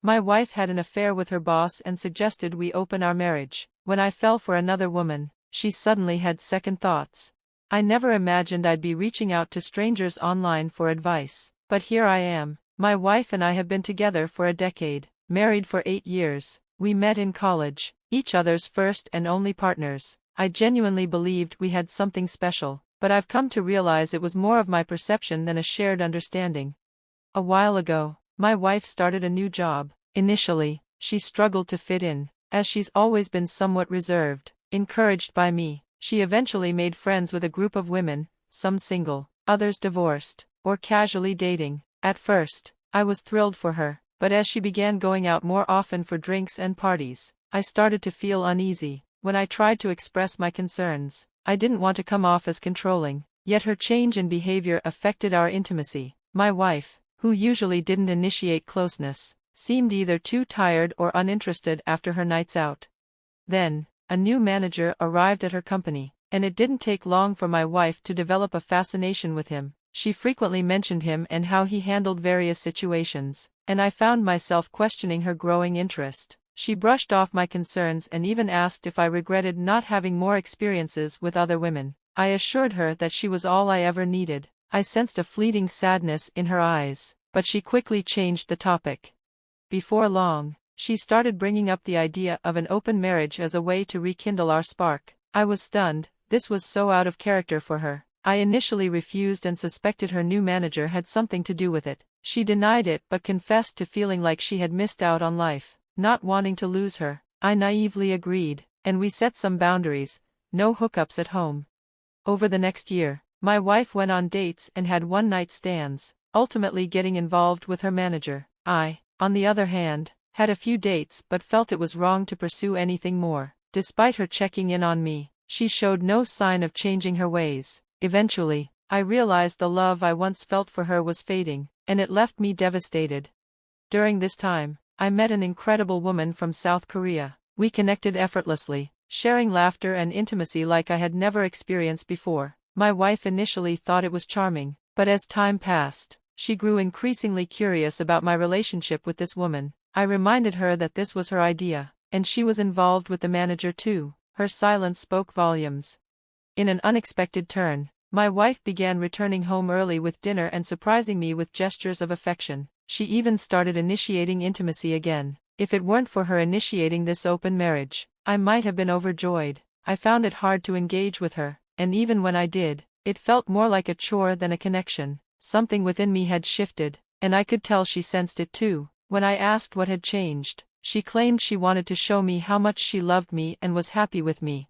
My wife had an affair with her boss and suggested we open our marriage. When I fell for another woman, she suddenly had second thoughts. I never imagined I'd be reaching out to strangers online for advice. But here I am. My wife and I have been together for a decade, married for 8 years. We met in college, each other's first and only partners. I genuinely believed we had something special, but I've come to realize it was more of my perception than a shared understanding. A while ago, my wife started a new job. Initially, she struggled to fit in, as she's always been somewhat reserved. Encouraged by me, she eventually made friends with a group of women, some single, others divorced, or casually dating. At first, I was thrilled for her, but as she began going out more often for drinks and parties, I started to feel uneasy. When I tried to express my concerns, I didn't want to come off as controlling, yet her change in behavior affected our intimacy. My wife, who usually didn't initiate closeness, seemed either too tired or uninterested after her nights out. Then, a new manager arrived at her company, and it didn't take long for my wife to develop a fascination with him. She frequently mentioned him and how he handled various situations, and I found myself questioning her growing interest. She brushed off my concerns and even asked if I regretted not having more experiences with other women. I assured her that she was all I ever needed. I sensed a fleeting sadness in her eyes, but she quickly changed the topic. Before long, she started bringing up the idea of an open marriage as a way to rekindle our spark. I was stunned. This was so out of character for her. I initially refused and suspected her new manager had something to do with it. She denied it but confessed to feeling like she had missed out on life, not wanting to lose her. I naively agreed, and we set some boundaries: no hookups at home. Over the next year, my wife went on dates and had one-night stands, ultimately getting involved with her manager. I, on the other hand, had a few dates but felt it was wrong to pursue anything more. Despite her checking in on me, she showed no sign of changing her ways. Eventually, I realized the love I once felt for her was fading, and it left me devastated. During this time, I met an incredible woman from South Korea. We connected effortlessly, sharing laughter and intimacy like I had never experienced before. My wife initially thought it was charming, but as time passed, she grew increasingly curious about my relationship with this woman. I reminded her that this was her idea, and she was involved with the manager too. Her silence spoke volumes. In an unexpected turn, my wife began returning home early with dinner and surprising me with gestures of affection. She even started initiating intimacy again. If it weren't for her initiating this open marriage, I might have been overjoyed. I found it hard to engage with her, and even when I did, it felt more like a chore than a connection. Something within me had shifted, and I could tell she sensed it too. When I asked what had changed, she claimed she wanted to show me how much she loved me and was happy with me.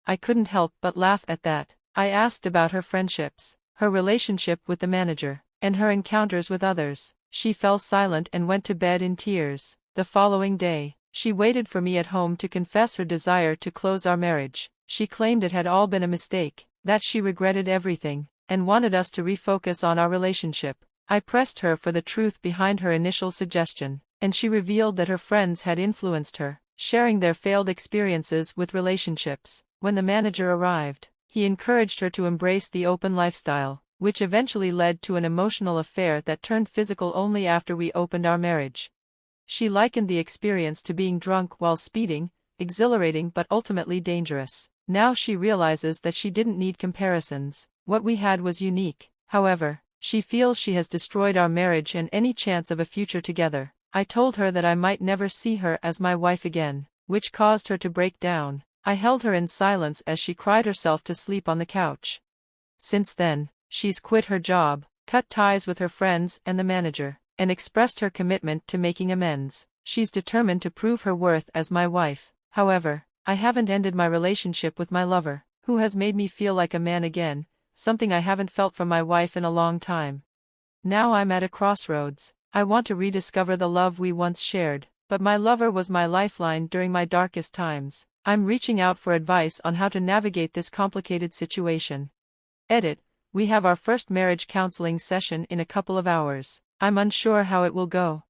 I couldn't help but laugh at that. I asked about her friendships, her relationship with the manager, and her encounters with others. She fell silent and went to bed in tears. The following day, she waited for me at home to confess her desire to close our marriage. She claimed it had all been a mistake, that she regretted everything, and wanted us to refocus on our relationship. I pressed her for the truth behind her initial suggestion, and she revealed that her friends had influenced her, sharing their failed experiences with relationships. When the manager arrived, he encouraged her to embrace the open lifestyle, which eventually led to an emotional affair that turned physical only after we opened our marriage. She likened the experience to being drunk while speeding, exhilarating but ultimately dangerous. Now she realizes that she didn't need comparisons. What we had was unique. However, she feels she has destroyed our marriage and any chance of a future together. I told her that I might never see her as my wife again, which caused her to break down. I held her in silence as she cried herself to sleep on the couch. Since then, she's quit her job, cut ties with her friends and the manager, and expressed her commitment to making amends. She's determined to prove her worth as my wife. However, I haven't ended my relationship with my lover, who has made me feel like a man again, something I haven't felt from my wife in a long time. Now I'm at a crossroads. I want to rediscover the love we once shared, but my lover was my lifeline during my darkest times. I'm reaching out for advice on how to navigate this complicated situation. Edit: we have our first marriage counseling session in a couple of hours. I'm unsure how it will go.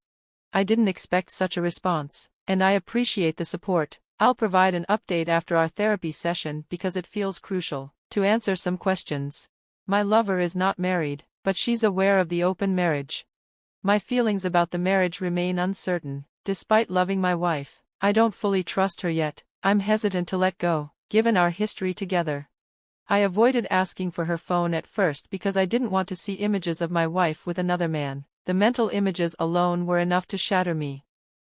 I didn't expect such a response, and I appreciate the support. I'll provide an update after our therapy session because it feels crucial. To answer some questions. My lover is not married, but she's aware of the open marriage. My feelings about the marriage remain uncertain. despite loving my wife. I don't fully trust her yet. I'm hesitant to let go, given our history together. I avoided asking for her phone at first because I didn't want to see images of my wife with another man. The mental images alone were enough to shatter me.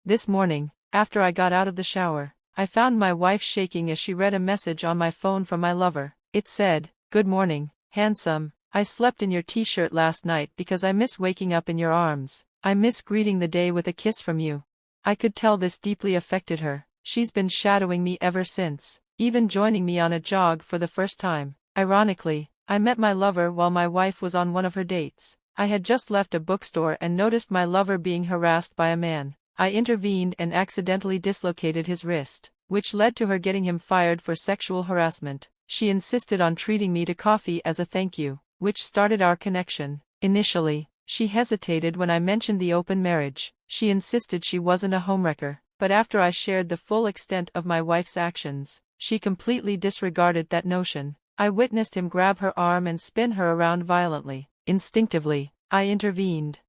This morning, after I got out of the shower, I found my wife shaking as she read a message on my phone from my lover. It said, "Good morning, handsome. I slept in your t-shirt last night because I miss waking up in your arms. I miss greeting the day with a kiss from you." I could tell this deeply affected her. She's been shadowing me ever since, even joining me on a jog for the first time. Ironically, I met my lover while my wife was on one of her dates. I had just left a bookstore and noticed my lover being harassed by a man. I intervened and accidentally dislocated his wrist, which led to her getting him fired for sexual harassment. She insisted on treating me to coffee as a thank you, which started our connection. Initially, she hesitated when I mentioned the open marriage. She insisted she wasn't a homewrecker, but after I shared the full extent of my wife's actions, she completely disregarded that notion. I witnessed him grab her arm and spin her around violently. Instinctively, I intervened.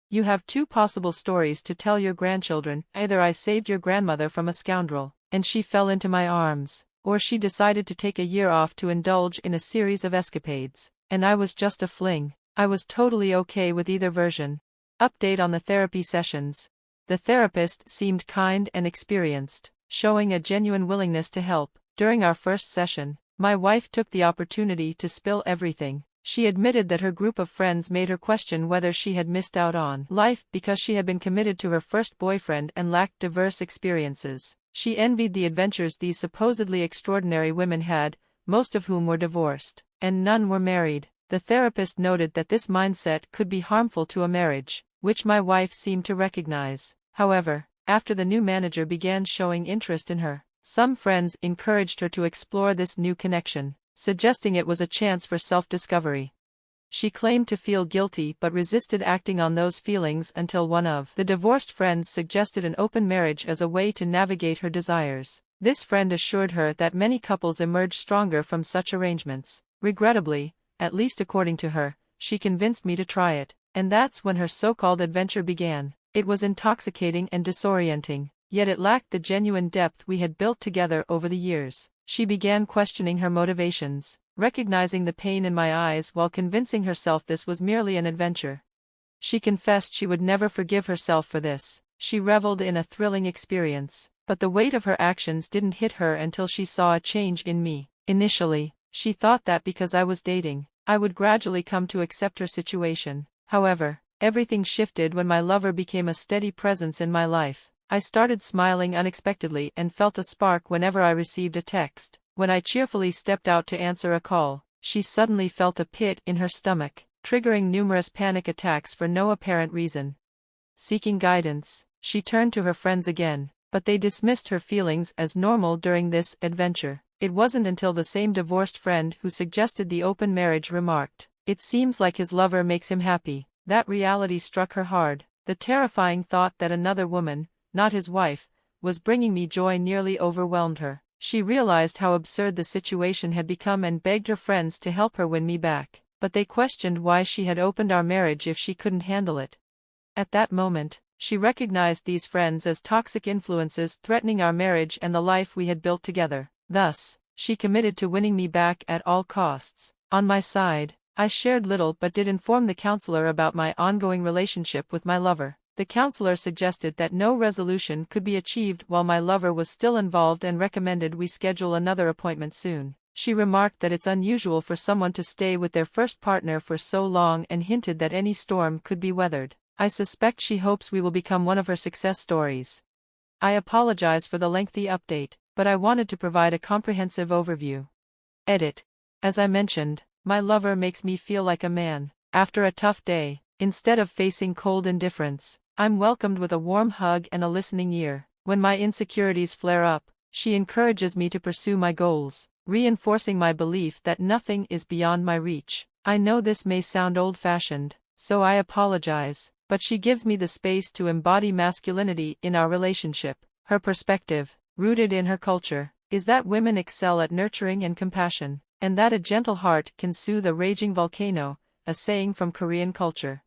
"You have two possible stories to tell your grandchildren. Either I saved your grandmother from a scoundrel, and she fell into my arms, or she decided to take a year off to indulge in a series of escapades, and I was just a fling." I was totally okay with either version. Update on the therapy sessions. The therapist seemed kind and experienced, showing a genuine willingness to help. During our first session, my wife took the opportunity to spill everything. She admitted that her group of friends made her question whether she had missed out on life because she had been committed to her first boyfriend and lacked diverse experiences. She envied the adventures these supposedly extraordinary women had, most of whom were divorced, and none were married. The therapist noted that this mindset could be harmful to a marriage, which my wife seemed to recognize. However, after the new manager began showing interest in her, some friends encouraged her to explore this new connection, suggesting it was a chance for self-discovery. She claimed to feel guilty but resisted acting on those feelings until one of the divorced friends suggested an open marriage as a way to navigate her desires. This friend assured her that many couples emerge stronger from such arrangements. Regrettably, at least according to her, she convinced me to try it, and that's when her so-called adventure began. It was intoxicating and disorienting, yet it lacked the genuine depth we had built together over the years. She began questioning her motivations, recognizing the pain in my eyes while convincing herself this was merely an adventure. She confessed she would never forgive herself for this. She reveled in a thrilling experience, but the weight of her actions didn't hit her until she saw a change in me. Initially, she thought that because I was dating, I would gradually come to accept her situation. However, everything shifted when my lover became a steady presence in my life. I started smiling unexpectedly and felt a spark whenever I received a text. When I cheerfully stepped out to answer a call, she suddenly felt a pit in her stomach, triggering numerous panic attacks for no apparent reason. Seeking guidance, she turned to her friends again, but they dismissed her feelings as normal during this adventure. It wasn't until the same divorced friend who suggested the open marriage remarked, "It seems like his lover makes him happy," that reality struck her hard. The terrifying thought that another woman, not his wife, was bringing me joy nearly overwhelmed her. She realized how absurd the situation had become and begged her friends to help her win me back, but they questioned why she had opened our marriage if she couldn't handle it. At that moment, she recognized these friends as toxic influences threatening our marriage and the life we had built together. Thus, she committed to winning me back at all costs. On my side, I shared little but did inform the counselor about my ongoing relationship with my lover. The counselor suggested that no resolution could be achieved while my lover was still involved and recommended we schedule another appointment soon. She remarked that it's unusual for someone to stay with their first partner for so long and hinted that any storm could be weathered. I suspect she hopes we will become one of her success stories. I apologize for the lengthy update, but I wanted to provide a comprehensive overview. Edit. As I mentioned, my lover makes me feel like a man. After a tough day, instead of facing cold indifference, I'm welcomed with a warm hug and a listening ear. When my insecurities flare up, she encourages me to pursue my goals, reinforcing my belief that nothing is beyond my reach. I know this may sound old-fashioned, so I apologize, but she gives me the space to embody masculinity in our relationship. Her perspective, rooted in her culture, is that women excel at nurturing and compassion, and that a gentle heart can soothe a raging volcano, a saying from Korean culture.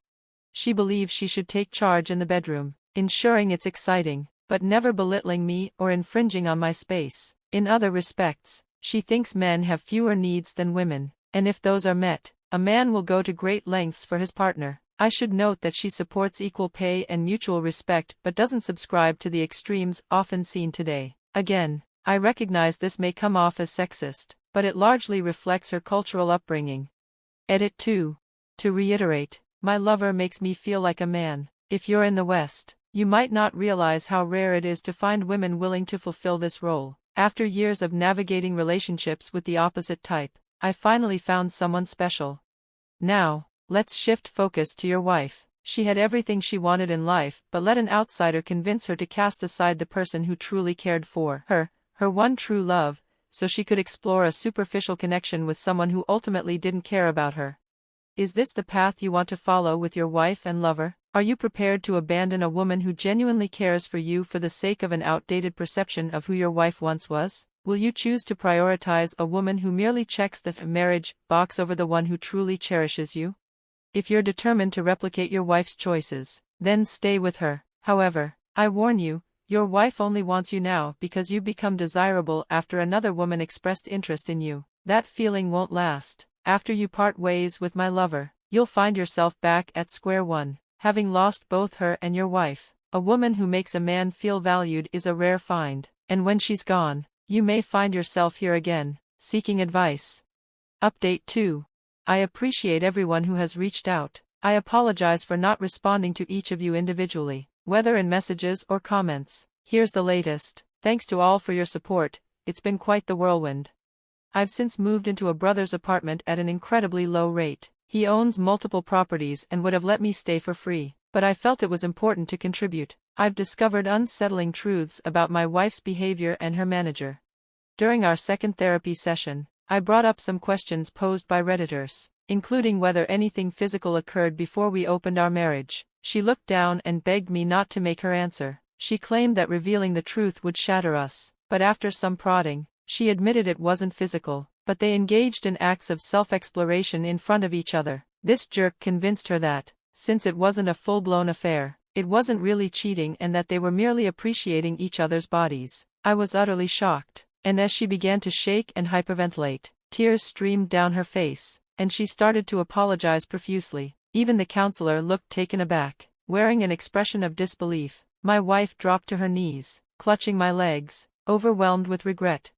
She believes she should take charge in the bedroom, ensuring it's exciting, but never belittling me or infringing on my space. In other respects, she thinks men have fewer needs than women, and if those are met, a man will go to great lengths for his partner. I should note that she supports equal pay and mutual respect but doesn't subscribe to the extremes often seen today. Again, I recognize this may come off as sexist, but it largely reflects her cultural upbringing. Edit 2. To reiterate, my lover makes me feel like a man. If you're in the West, you might not realize how rare it is to find women willing to fulfill this role. After years of navigating relationships with the opposite type, I finally found someone special. Now, let's shift focus to your wife. She had everything she wanted in life but let an outsider convince her to cast aside the person who truly cared for her one true love, so she could explore a superficial connection with someone who ultimately didn't care about her. Is this the path you want to follow with your wife and lover? Are you prepared to abandon a woman who genuinely cares for you for the sake of an outdated perception of who your wife once was? Will you choose to prioritize a woman who merely checks the marriage box over the one who truly cherishes you? If you're determined to replicate your wife's choices, then stay with her. However, I warn you, your wife only wants you now because you've become desirable after another woman expressed interest in you. That feeling won't last. After you part ways with my lover, you'll find yourself back at square one, having lost both her and your wife. A woman who makes a man feel valued is a rare find, and when she's gone, you may find yourself here again, seeking advice. Update 2. I appreciate everyone who has reached out. I apologize for not responding to each of you individually, whether in messages or comments. Here's the latest. Thanks to all for your support, it's been quite the whirlwind. I've since moved into a brother's apartment at an incredibly low rate. He owns multiple properties and would have let me stay for free, but I felt it was important to contribute. I've discovered unsettling truths about my wife's behavior and her manager. During our second therapy session, I brought up some questions posed by Redditors, including whether anything physical occurred before we opened our marriage. She looked down and begged me not to make her answer. She claimed that revealing the truth would shatter us, but after some prodding, she admitted it wasn't physical, but they engaged in acts of self-exploration in front of each other. This jerk convinced her that, since it wasn't a full-blown affair, it wasn't really cheating and that they were merely appreciating each other's bodies. I was utterly shocked, and as she began to shake and hyperventilate, tears streamed down her face, and she started to apologize profusely. Even the counselor looked taken aback, wearing an expression of disbelief. My wife dropped to her knees, clutching my legs, overwhelmed with regret.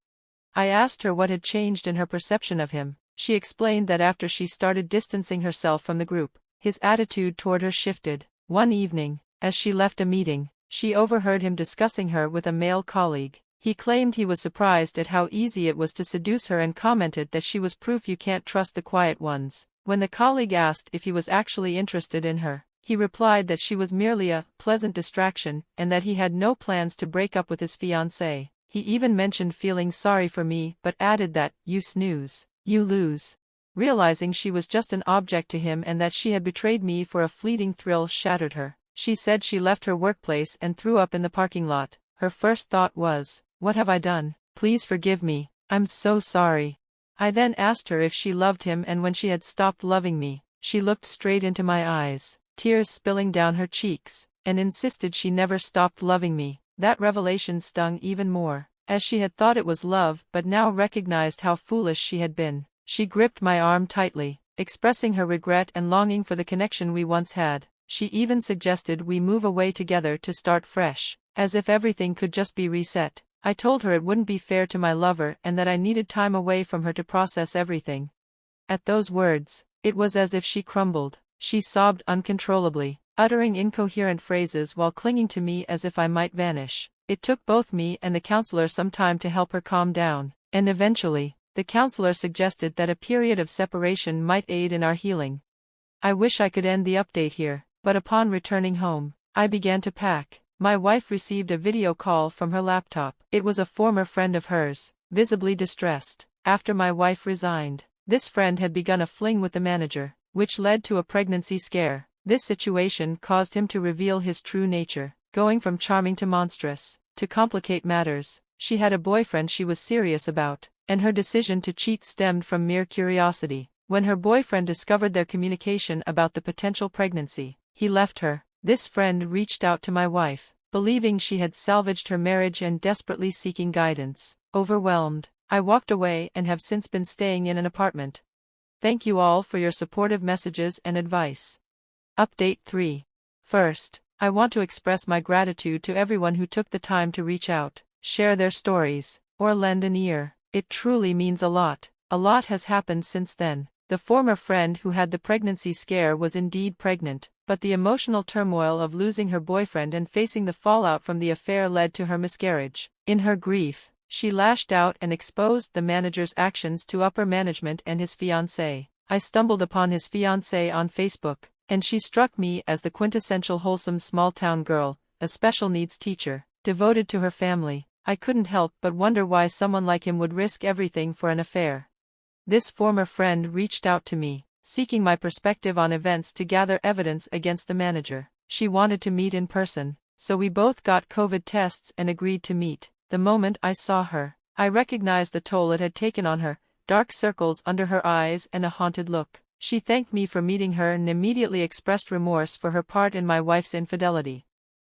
I asked her what had changed in her perception of him. She explained that after she started distancing herself from the group, his attitude toward her shifted. One evening, as she left a meeting, she overheard him discussing her with a male colleague. He claimed he was surprised at how easy it was to seduce her and commented that she was proof you can't trust the quiet ones. When the colleague asked if he was actually interested in her, he replied that she was merely a pleasant distraction and that he had no plans to break up with his fiancée. He even mentioned feeling sorry for me but added that, "You snooze, you lose." Realizing she was just an object to him and that she had betrayed me for a fleeting thrill shattered her. She said she left her workplace and threw up in the parking lot. Her first thought was, "What have I done? Please forgive me, I'm so sorry." I then asked her if she loved him, and when she had stopped loving me, she looked straight into my eyes, tears spilling down her cheeks, and insisted she never stopped loving me. That revelation stung even more, as she had thought it was love but now recognized how foolish she had been. She gripped my arm tightly, expressing her regret and longing for the connection we once had. She even suggested we move away together to start fresh, as if everything could just be reset. I told her it wouldn't be fair to my lover and that I needed time away from her to process everything. At those words, it was as if she crumbled. She sobbed uncontrollably, uttering incoherent phrases while clinging to me as if I might vanish. It took both me and the counselor some time to help her calm down, and eventually, the counselor suggested that a period of separation might aid in our healing. I wish I could end the update here, but upon returning home, I began to pack. My wife received a video call from her laptop. It was a former friend of hers, visibly distressed. After my wife resigned, this friend had begun a fling with the manager, which led to a pregnancy scare. This situation caused him to reveal his true nature, going from charming to monstrous. To complicate matters, she had a boyfriend she was serious about, and her decision to cheat stemmed from mere curiosity. When her boyfriend discovered their communication about the potential pregnancy, he left her. This friend reached out to my wife, believing she had salvaged her marriage and desperately seeking guidance. Overwhelmed, I walked away and have since been staying in an apartment. Thank you all for your supportive messages and advice. Update 3. First, I want to express my gratitude to everyone who took the time to reach out, share their stories, or lend an ear. It truly means a lot. A lot has happened since then. The former friend who had the pregnancy scare was indeed pregnant, but the emotional turmoil of losing her boyfriend and facing the fallout from the affair led to her miscarriage. In her grief, she lashed out and exposed the manager's actions to upper management and his fiancée. I stumbled upon his fiancée on Facebook, and she struck me as the quintessential wholesome small-town girl, a special needs teacher, devoted to her family. I couldn't help but wonder why someone like him would risk everything for an affair. This former friend reached out to me, seeking my perspective on events to gather evidence against the manager. She wanted to meet in person, so we both got COVID tests and agreed to meet. The moment I saw her, I recognized the toll it had taken on her, dark circles under her eyes and a haunted look. She thanked me for meeting her and immediately expressed remorse for her part in my wife's infidelity.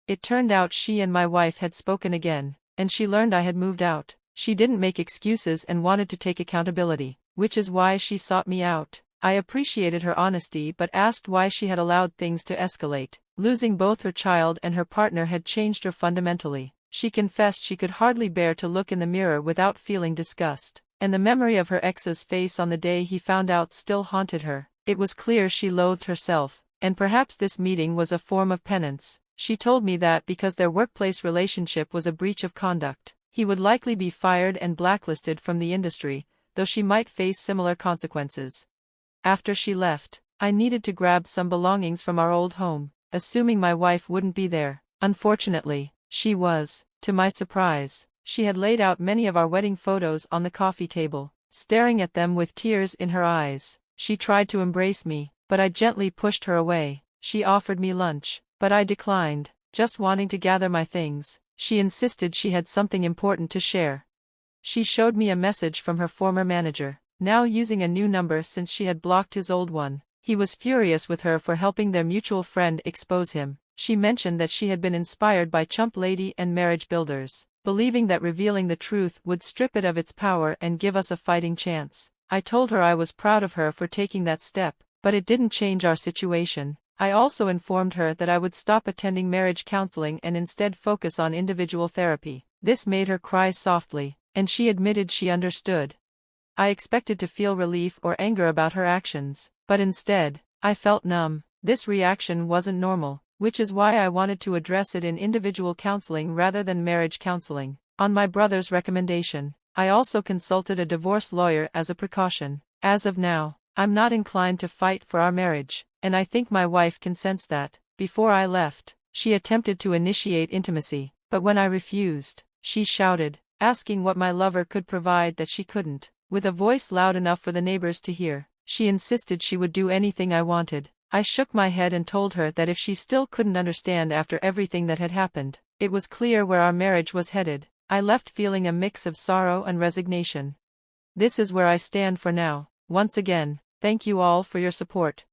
It turned out she and my wife had spoken again, and she learned I had moved out. She didn't make excuses and wanted to take accountability, which is why she sought me out. I appreciated her honesty but asked why she had allowed things to escalate. Losing both her child and her partner had changed her fundamentally. She confessed she could hardly bear to look in the mirror without feeling disgust, and the memory of her ex's face on the day he found out still haunted her. It was clear she loathed herself, and perhaps this meeting was a form of penance. She told me that because their workplace relationship was a breach of conduct, he would likely be fired and blacklisted from the industry, though she might face similar consequences. After she left, I needed to grab some belongings from our old home, assuming my wife wouldn't be there. Unfortunately, she was. To my surprise, she had laid out many of our wedding photos on the coffee table, staring at them with tears in her eyes. She tried to embrace me, but I gently pushed her away. She offered me lunch, but I declined, just wanting to gather my things. She insisted she had something important to share. She showed me a message from her former manager, now using a new number since she had blocked his old one. He was furious with her for helping their mutual friend expose him. She mentioned that she had been inspired by Chump Lady and Marriage Builders, believing that revealing the truth would strip it of its power and give us a fighting chance. I told her I was proud of her for taking that step, but it didn't change our situation. I also informed her that I would stop attending marriage counseling and instead focus on individual therapy. This made her cry softly, and she admitted she understood. I expected to feel relief or anger about her actions, but instead, I felt numb. This reaction wasn't normal, which is why I wanted to address it in individual counseling rather than marriage counseling. On my brother's recommendation, I also consulted a divorce lawyer as a precaution. As of now, I'm not inclined to fight for our marriage, and I think my wife can sense that. Before I left, she attempted to initiate intimacy, but when I refused, she shouted, asking what my lover could provide that she couldn't. With a voice loud enough for the neighbors to hear, she insisted she would do anything I wanted. I shook my head and told her that if she still couldn't understand after everything that had happened, it was clear where our marriage was headed. I left feeling a mix of sorrow and resignation. This is where I stand for now. Once again, thank you all for your support.